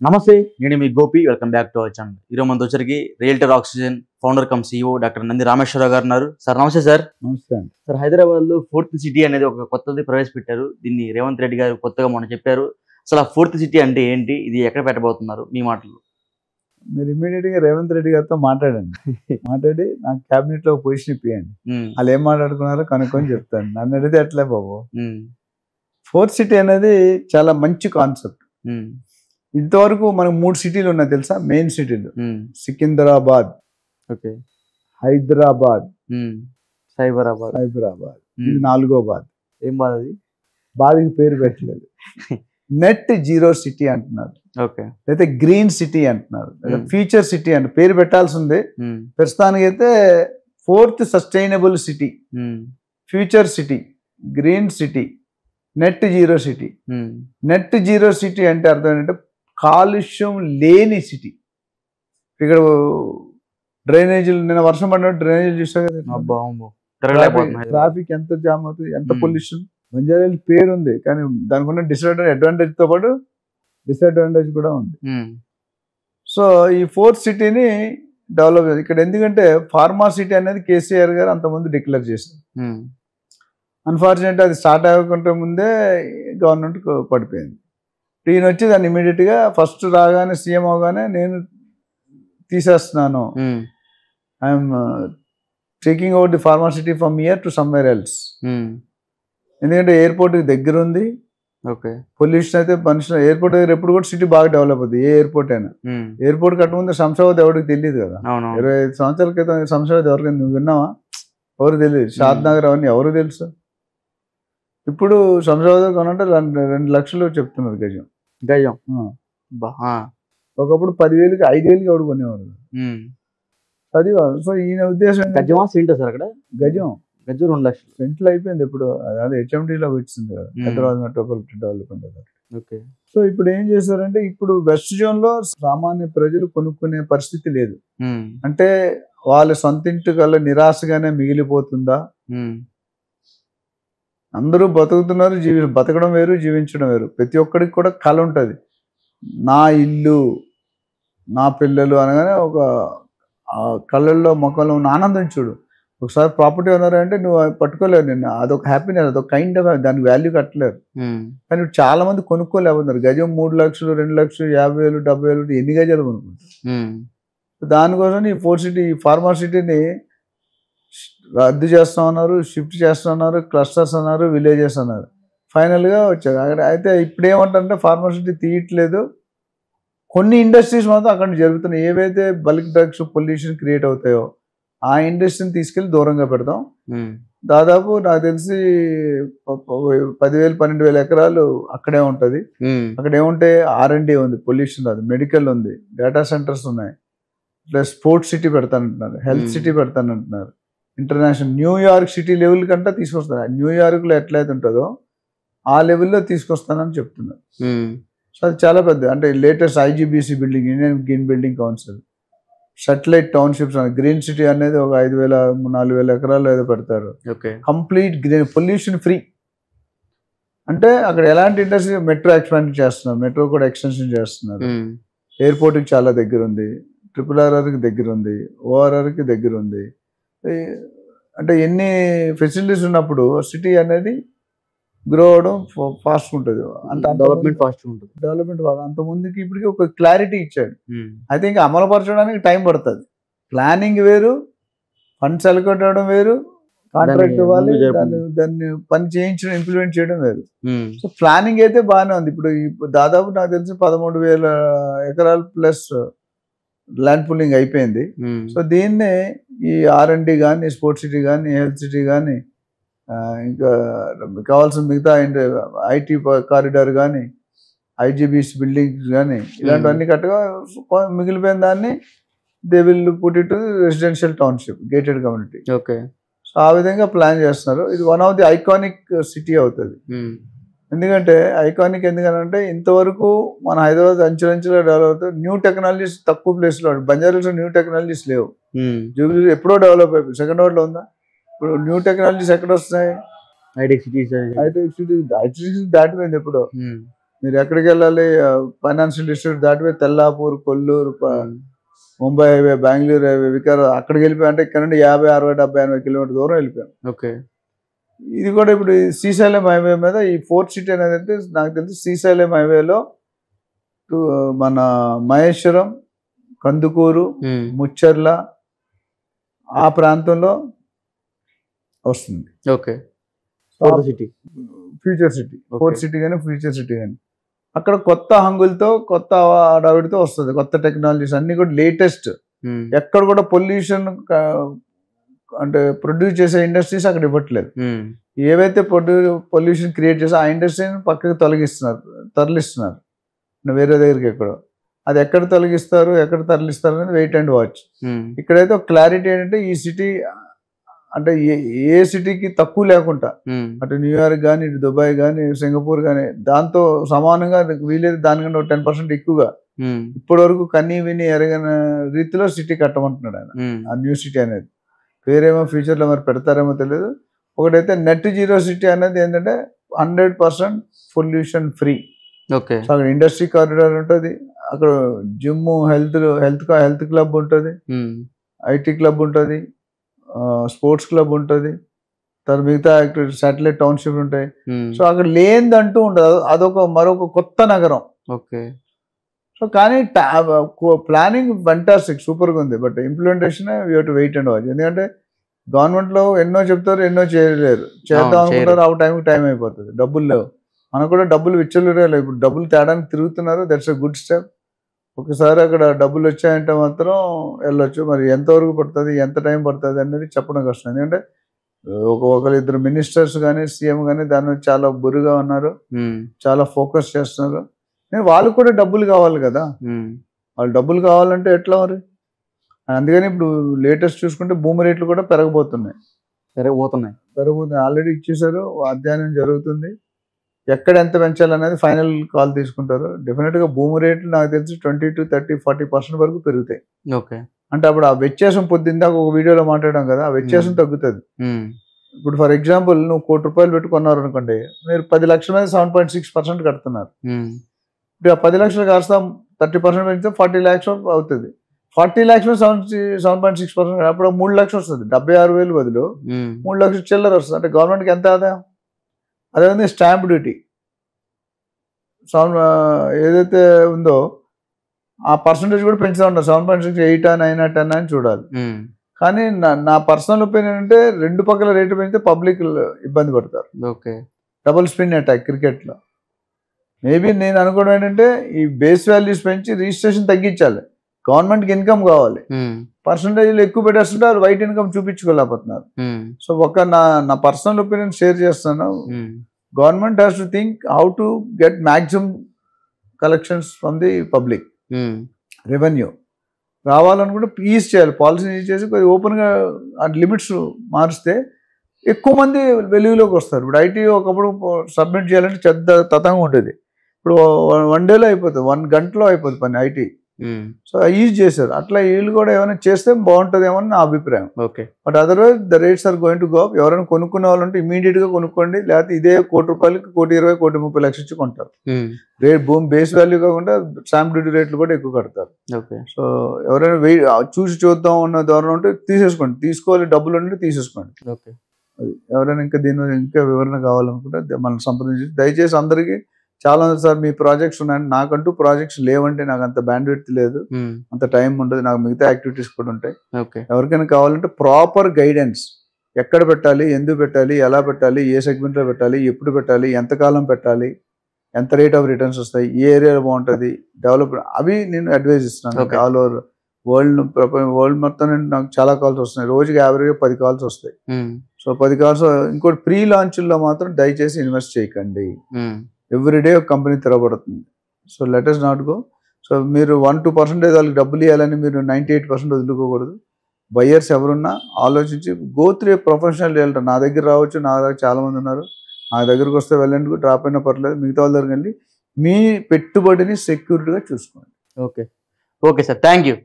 నమస్తే, నేను మీ Gopi. Welcome back to our channel. ఈరోజు మనతో వచ్చరికి realtor oxygen founder cum CEO doctor Nandi Rameswara Rao గారు ఉన్నారు. సార్ నమస్తే సార్. నమస్తే అండి. సార్, హైదరాబాద్లో ఫోర్త్ సిటీ అనేది ఒక కొత్తది ప్రవేశపెట్టారు. దీన్ని రేవంత్ రెడ్డి గారు కొత్తగా మొన్న చెప్పారు. అసలు ఆ ఫోర్త్ సిటీ అంటే ఏంటి, ఇది ఎక్కడ పెట్టబోతున్నారు, మీ మాటలు? మీరు ఇమ్మీడియట్గా రేవంత్ రెడ్డి గారితో మాట్లాడండి. మాట్లాడి నాకు క్యాబినెట్ లో పొజిషన్ ఇప్పియండి. వాళ్ళు ఏం మాట్లాడుకున్నారో కనుక్కొని చెప్తాను. నన్ను అడిగితే ఎట్లే బాబు. ఫోర్త్ సిటీ అనేది చాలా మంచి కాన్సెప్ట్. ఇంతవరకు మనకు 3 సిటీలు ఉన్నాయి తెలుసా, మెయిన్ సిటీలు. సికింద్రాబాద్, ఓకే, హైదరాబాద్, సైబరాబాద్. ఇది 4వ బాద్. ఏం బాధ అది? బాద్కి పేరు పెట్టలేదు. నెట్ జీరో సిటీ అంటున్నారు, ఓకే, అయితే గ్రీన్ సిటీ అంటున్నారు, ఫ్యూచర్ సిటీ అంటే పేరు పెట్టాల్సి ఉంది. ప్రస్తుతానికి అయితే 4th sustainable city, future city, green city, net zero city. Net zero city అంటే అర్థం ఏంటంటే కాలుష్యం లేని సిటీ. ఇక్కడ డ్రైనేజీలు, నిన్న వర్షం పడినట్టు డ్రైనేజీలు చూసా కదా, ట్రాఫిక్ ఎంత జామ్ అవుతుంది, ఎంత పొల్యూషన్. బంజారాహిల్స్ పేరు ఉంది కానీ దానికి ఉన్న అడ్వాంటేజ్ తో పాటు డిసడ్వాంటేజ్ కూడా ఉంది. సో ఈ 4th సిటీని డెవలప్ చేయాలి ఇక్కడ. ఎందుకంటే ఫార్మా సిటీ అనేది కేసీఆర్ గారు అంతకుముందు డిక్లేర్ చేశారు. అన్ఫార్చునేట్ అది స్టార్ట్ అవ్వకుండా ముందే గవర్నమెంట్ పడిపోయింది. ఈయన వచ్చి దాన్ని ఇమీడియట్గా ఫస్ట్ రాగానే సీఎం అవగానే నేను తీసేస్తున్నాను, I'm taking out the pharma city from here to somewhere else. ఎందుకంటే ఎయిర్పోర్ట్కి దగ్గర ఉంది, ఓకే, పొల్యూషన్ అయితే మనుషులు ఎయిర్పోర్ట్ దగ్గర ఎప్పుడు కూడా సిటీ బాగా డెవలప్ అవుతుంది. ఏ ఎయిర్పోర్ట్ అయినా. ఎయిర్పోర్ట్ కట్టముందు శంషాబాద్ ఎవరికి తెలియదు కదా. 25 సంవత్సరాల క్రితం శంషాబాద్ ఎవరికి, నువ్వు విన్నావా? ఎవరు తెలియదు. షాద్ నగర్ అవన్నీ ఎవరు తెలుసు. ఇప్పుడు శంషాబాద్ కొనంటే 2 లక్షలు చెప్తున్నారు గజం. ఒకప్పుడు 10,000కి 5,000కి ఎవడు కొనేవాడు. అది సో ఈయన ఉద్దేశం గజమా సెంట్ సార్? అక్కడ గజం 2 లక్షలు సెంట్లు అయిపోయింది. ఇప్పుడు అదే HMDలో వచ్చింది కదా, Hyderabad metropolitan development authority. Okay. So ఇప్పుడు ఏం చేశారంటే ఇప్పుడు వెస్ట్ జోన్ లో సామాన్య ప్రజలు కొనుక్కునే పరిస్థితి లేదు. అంటే వాళ్ళ సొంత ఇంటి కల్లా నిరాశగానే మిగిలిపోతుందా? అందరూ బతుకుతున్నారు, బతకడం వేరు, జీవించడం వేరు. ప్రతి ఒక్కడికి కూడా కళ ఉంటుంది. నా ఇల్లు, నా పిల్లలు అనగానే ఒక కళ్ళల్లో మొక్కల్లో ఉన్న ఆనందం చూడు. ఒకసారి ప్రాపర్టీ ఉన్నారంటే నువ్వు పట్టుకోలేవు. నిన్ను అదొక హ్యాపీనెస్, అదొక కైండ్ ఆఫ్, దానికి వాల్యూ కట్టలేరు. కానీ చాలా మంది కొనుక్కోలేకపోతున్నారు. గజం 3 లక్షలు, 2 లక్షలు, 50,000, 70,000, ఎన్ని గజాలు కొనుక్కుంటారు. దానికోసం ఈ 4th సిటీ, ఈ ఫార్మా సిటీని రద్దు చేస్తా ఉన్నారు, షిఫ్ట్ చేస్తా ఉన్నారు, క్లస్టర్స్ అన్నారు, విలేజెస్ అన్నారు. ఫైనల్గా వచ్చారు అక్కడ. అయితే ఇప్పుడు ఏమంటారంటే ఫార్మా సిటీ తీయట్లేదు, కొన్ని ఇండస్ట్రీస్ మాత్రం అక్కడ జరుగుతున్నాయి. ఏవైతే బల్క్ డ్రగ్స్ పొల్యూషన్ క్రియేట్ అవుతాయో ఆ ఇండస్ట్రీని తీసుకెళ్ళి దూరంగా పెడతాం. దాదాపు నాకు తెలిసి 10,000, 12,000 ఎకరాలు అక్కడే ఉంటుంది. అక్కడ ఏముంటే R&D ఉంది, పొల్యూషన్ రాదు, మెడికల్ ఉంది, డేటా సెంటర్స్ ఉన్నాయి, ప్లస్ స్పోర్ట్స్ సిటీ పెడతానంటున్నారు, హెల్త్ సిటీ పెడతానంటున్నారు. ఇంటర్నేషనల్ న్యూయార్క్ సిటీ లెవెల్ కంటే తీసుకొస్తారు. న్యూయార్క్లో ఎట్లయితే ఉంటుందో ఆ లెవెల్లో తీసుకొస్తానని చెప్తున్నారు. సో అది చాలా పెద్ద, అంటే latest IGBC building, Indian green building council, satellite townships, green city అనేది ఒక 5,000, 4,000 ఎకరాలు ఏదో పెడతారు. Complete green, pollution free. అంటే అక్కడ ఎలాంటి ఇండస్ట్రీ, మెట్రో ఎక్స్పాండ్ చేస్తున్నారు, మెట్రో కూడా ఎక్స్టెన్షన్ చేస్తున్నారు. ఎయిర్పోర్ట్కి చాలా దగ్గర ఉంది, RRRకి దగ్గర ఉంది, ORRకి దగ్గర ఉంది. అంటే ఎన్ని ఫెసిలిటీస్ ఉన్నప్పుడు సిటీ అనేది గ్రో అవడం ఫాస్ట్ ఉంటుంది. అంటే డెవలప్మెంట్ ఫాస్ట్ ఉంటుంది. డెవలప్మెంట్ అంత ముందుకి ఇప్పటికి ఒక క్లారిటీ ఇచ్చాడు. అయితే ఇంకా అమలుపరచడానికి టైం పడుతుంది. ప్లానింగ్ వేరు, ఫండ్స్ అలొకేట్ అవ్వడం వేరు, కాంట్రాక్ట్ ఇవ్వాలి, దాన్ని పని చేయించడం, ఇంప్లిమెంట్ చేయడం వేరు. సో ప్లానింగ్ అయితే బాగానే ఉంది. ఇప్పుడు దాదాపు నాకు తెలిసి 13,000 ఎకరాలు ప్లస్ ల్యాండ్ పూలింగ్ అయిపోయింది. సో దీన్నే ఈ R&D కానీ, స్పోర్ట్స్ సిటీ కానీ, హెల్త్ సిటీ కానీ, ఇంకా కావాల్సిన మిగతా IT కారిడార్ కానీ, IGBC బిల్డింగ్స్ కానీ, ఇలాంటివన్నీ కట్టగా మిగిలిపోయిన దాన్ని they will put it to residential township, gated community. Okay. So ఆ విధంగా ప్లాన్ చేస్తున్నారు. ఇది one of the iconic city అవుతుంది. ఎందుకంటే ఐకానిక్ ఎందుకంటే ఇంతవరకు మన హైదరాబాద్ అంచెలంచెలుగా డెవలప్ అవుతుంది. న్యూ టెక్నాలజీస్ తక్కువ ప్లేస్లో, బంజారాహిల్స్లో న్యూ టెక్నాలజీస్ లేవు. జూబ్లీ ఎప్పుడో డెవలప్ అయిపోయింది, సెకండ్ వార్డ్లో ఉందా. ఇప్పుడు న్యూ టెక్నాలజీస్ ఎక్కడ వస్తున్నాయి? హైటెక్ సిటీ దాటిపోయింది ఎప్పుడో. మీరు ఎక్కడికి వెళ్ళాలి, ఫైనాన్షియల్ డిస్ట్రిక్ట్ దాటిపోయి తెల్లాపూర్, కొల్లూరు, ముంబై హైవే, బెంగళూరు హైవే, వికారాబాద్ అక్కడికి వెళ్ళిపోయి అంటే ఇక్కడ నుండి 50, 60, 70, 80 కిలోమీటర్ దూరం వెళ్ళిపోయాం. ఓకే. ఇది కూడా ఇప్పుడు శ్రీశైలం హైవే మీద ఈ ఫోర్త్ సిటీ అనేది అయితే నాకు తెలిసి శ్రీశైలం హైవేలో మన మహేశ్వరం, కందుకూరు, ముచ్చర్ల ఆ ప్రాంతంలో వస్తుంది. Okay. City future city, fourth city కానీ ఫ్యూచర్ సిటీ కానీ అక్కడ కొత్త హంగులతో, కొత్త హడావిడితో వస్తుంది. కొత్త టెక్నాలజీస్ అన్ని కూడా లేటెస్ట్. ఎక్కడ కూడా పొల్యూషన్ అంటే ప్రొడ్యూస్ చేసే ఇండస్ట్రీస్ అక్కడ ఇవ్వట్లేదు. ఏవైతే పొల్యూషన్ క్రియేట్ చేసే ఆ ఇండస్ట్రీని పక్కకి తరలిస్తున్నారు వేరే దగ్గరికి. ఎక్కడో అది ఎక్కడ తొలగిస్తారు, ఎక్కడ తరలిస్తారు అనేది వెయిట్ అండ్ వాచ్. ఇక్కడైతే ఒక క్లారిటీ ఏంటంటే ఈ సిటీ అంటే ఏ సిటీకి తక్కువ లేకుండా, అటు న్యూయార్క్ కానీ, ఇటు దుబాయ్ కానీ, సింగపూర్ కానీ దాంతో సమానంగా వీలేదు దానికంటే 10% ఎక్కువగా ఇప్పటి వరకు కన్నీ విని ఎరగని రీతిలో సిటీ కట్టమంటున్నాడు ఆయన. ఆ న్యూ సిటీ అనేది పేరేమో ఫ్యూచర్లో మరి పెడతారేమో తెలియదు. ఒకటైతే నెట్ జీరో సిటీ అనేది ఏంటంటే 100% పొల్యూషన్ ఫ్రీ. ఓకే. సో అక్కడ ఇండస్ట్రీ కారిడార్ ఉంటుంది, అక్కడ జిమ్, హెల్త్ క్లబ్ ఉంటుంది, ఐటీ క్లబ్ ఉంటుంది, స్పోర్ట్స్ క్లబ్ ఉంటుంది, తర్వాత మిగతా శాటిలైట్ టౌన్షిప్ ఉంటాయి. సో అక్కడ లేనిదంటూ ఉండదు. మరొక కొత్త నగరం. ఓకే. సో కానీ ప్లానింగ్ ఫెంటాస్టిక్, సూపర్గా ఉంది. But implementation we have to wait and watch. ఎందుకంటే గవర్నమెంట్లో ఎన్నో చెప్తారు, ఎన్నో చేయలేరు. చేద్దాం అనుకుంటారు, ఆ టైంకి టైం అయిపోతుంది, డబ్బులు లేవు. మనకు కూడా డబ్బులు విచ్చలేరు. ఇప్పుడు డబ్బులు తేడానికి తిరుగుతున్నారు, దట్స్ ఎ గుడ్ స్టెప్. ఒకసారి అక్కడ డబ్బులు వచ్చాయంటే మాత్రం వెళ్ళొచ్చు. మరి ఎంతవరకు పడుతుంది, ఎంత టైం పడుతుంది అనేది చెప్పడం కష్టం. ఎందుకంటే ఒకరిద్దరు మినిస్టర్స్ కానీ, సీఎం కానీ దాని మీద చాలా బురుగా ఉన్నారు, చాలా ఫోకస్ చేస్తున్నారు. వాళ్ళకు కూడా డబ్బులు కావాలి కదా. వాళ్ళు డబ్బులు కావాలంటే ఎట్లా మరి? అందుకని ఇప్పుడు లేటెస్ట్ చూసుకుంటే భూమి రేట్లు కూడా పెరగబోతున్నాయి. ఆల్రెడీ ఇచ్చేసారు, అధ్యయనం జరుగుతుంది. ఎక్కడ ఎంత పెంచాలనేది ఫైనల్ కాల్ తీసుకుంటారు. డెఫినెట్గా భూమి రేట్లు నాకు తెలిసి 20 to 30, 40% వరకు పెరుగుతాయి. ఓకే. అంటే అప్పుడు ఆ వ్యత్యాసం పొద్దుందాక ఒక వీడియోలో మాట్లాడాం కదా, ఆ వ్యత్యాసం తగ్గుతుంది. ఇప్పుడు ఫర్ ఎగ్జాంపుల్ నువ్వు ₹1,00,000 పెట్టుకున్నారు అనుకోండి, మీరు 10 లక్షల మీద 7.6% కడుతున్నారు. ఇప్పుడు ఆ 10 లక్షలు కాస్త 30% పెంచితే 40 lakhs అవుతుంది. 40 lakhs మీద 7.6%, అప్పుడు 3 లక్షలు వస్తుంది. 76,000 బదులు 3 లక్షలు చిల్లర వస్తుంది. అంటే గవర్నమెంట్కి ఎంత ఆదాయం? అదే స్టాంప్ డ్యూటీ ఏదైతే ఉందో ఆ పర్సంటేజ్ కూడా పెంచుతూ ఉంటారు. 7.6, 8, 9, 10 అని చూడాలి. కానీ నా పర్సనల్ ఒపీనియన్ అంటే రెండు పక్కల రేటు పెంచితే పబ్లిక్ ఇబ్బంది పడతారు. ఓకే. డబుల్ స్పిన్ అటాక్ క్రికెట్లో. మేబీ నేను అనుకోవడం ఏంటంటే ఈ బేస్ వాల్యూస్ పెంచి రిజిస్ట్రేషన్ తగ్గించాలి. గవర్నమెంట్కి ఇన్కమ్ కావాలి. పర్సంటేజ్లు ఎక్కువ పెట్టేస్తుంటే వాళ్ళు వైట్ ఇన్కమ్ చూపించుకోలేకపోతున్నారు. సో నా పర్సనల్ ఒపీనియన్ షేర్ చేస్తాను. Government has to think how to get maximum collections from the public. Revenue రావాలనుకుంటే ఈజ్ చేయాలి, పాలసీని ఈజ్ చేసి కొద్దిగా ఓపెన్గా ఆ లిమిట్స్ మారిస్తే ఎక్కువ మంది వెలుగులోకి వస్తారు. ఇప్పుడు ఐటీ ఒకప్పుడు సబ్మిట్ చేయాలంటే పెద్ద తతంగా ఉండేది. ఇప్పుడు 1 డేలో అయిపోతుంది, 1 గంటలో అయిపోతుంది పని ఐటీ. సో ఈజ్ చేశారు. అట్లా వీళ్ళు కూడా ఏమైనా చేస్తే బాగుంటుందేమో అని నా అభిప్రాయం. Okay. But otherwise the rates are going to go up. ఎవరైనా కొనుక్కునే వాళ్ళు ఉంటే ఇమీడియట్గా కొనుక్కోండి, లేకపోతే ఇదే ₹1,00,000 1,20,000, ₹1,30,00,000 ఇచ్చి కొంటారు. రేట్ భూమి బేస్ వాల్యూ కాకుండా స్టాంప్ డ్యూటీ రేట్లు కూడా ఎక్కువ కడతారు. సో ఎవరైనా చూద్దాం ఉన్న ధోరణి ఉంటే తీసేసుకోండి, తీసుకోవాలి డబ్బులు ఉంటే తీసేసుకోండి. అది ఎవరైనా ఇంకా దీని మీద ఇంకా వివరణ కావాలనుకుంటే మనం సంప్రదించి. దయచేసి అందరికీ చాలా ఉంది సార్ మీ ప్రాజెక్ట్స్ ఉన్నాయండి, నాకంటూ ప్రాజెక్ట్స్ లేవంటే నాకు అంత బ్యాండ్విడ్త్ లేదు, అంత టైం ఉండదు, నాకు మిగతా యాక్టివిటీస్ కూడా ఉంటాయి. ఎవరికైనా కావాలంటే ప్రాపర్ గైడెన్స్, ఎక్కడ పెట్టాలి, ఎందుకు పెట్టాలి, ఎలా పెట్టాలి, ఏ సెగ్మెంట్లో పెట్టాలి, ఎప్పుడు పెట్టాలి, ఎంతకాలం పెట్టాలి, ఎంత రేట్ ఆఫ్ రిటర్న్స్ వస్తాయి, ఏ ఏరియాలో బాగుంటుంది, డెవలప్మెంట్, అవి నేను అడ్వైజ్ ఇస్తున్నాను. ఆల్ ఓవర్ వరల్డ్ మొత్తం నాకు చాలా కాల్స్ వస్తున్నాయి. రోజుకి యావరేజ్గా 10 కాల్స్ వస్తాయి. So 10 calls. ఇంకోటి ప్రీ లాంచ్ల్లో మాత్రం దయచేసి ఇన్వెస్ట్ చేయకండి. ఎవ్రీడే ఒక కంపెనీ తెరబడుతుంది. So let us not go. So మీరు 1-2% వాళ్ళకి డబ్బులు ఇవ్వాలని మీరు 98% వదులుకోకూడదు. బయ్యర్స్ ఎవరున్నా ఆలోచించి go through a professional realtor. నా దగ్గర రావచ్చు, నా దగ్గర చాలామంది ఉన్నారు, నా దగ్గరకు వస్తే వెళ్ళండి, డ్రాప్ అయినా పర్లేదు, మిగతా వాళ్ళ దగ్గరికి వెళ్ళి మీ పెట్టుబడిని సెక్యూరిటీగా చూసుకోండి. Okay. Okay sir, thank you.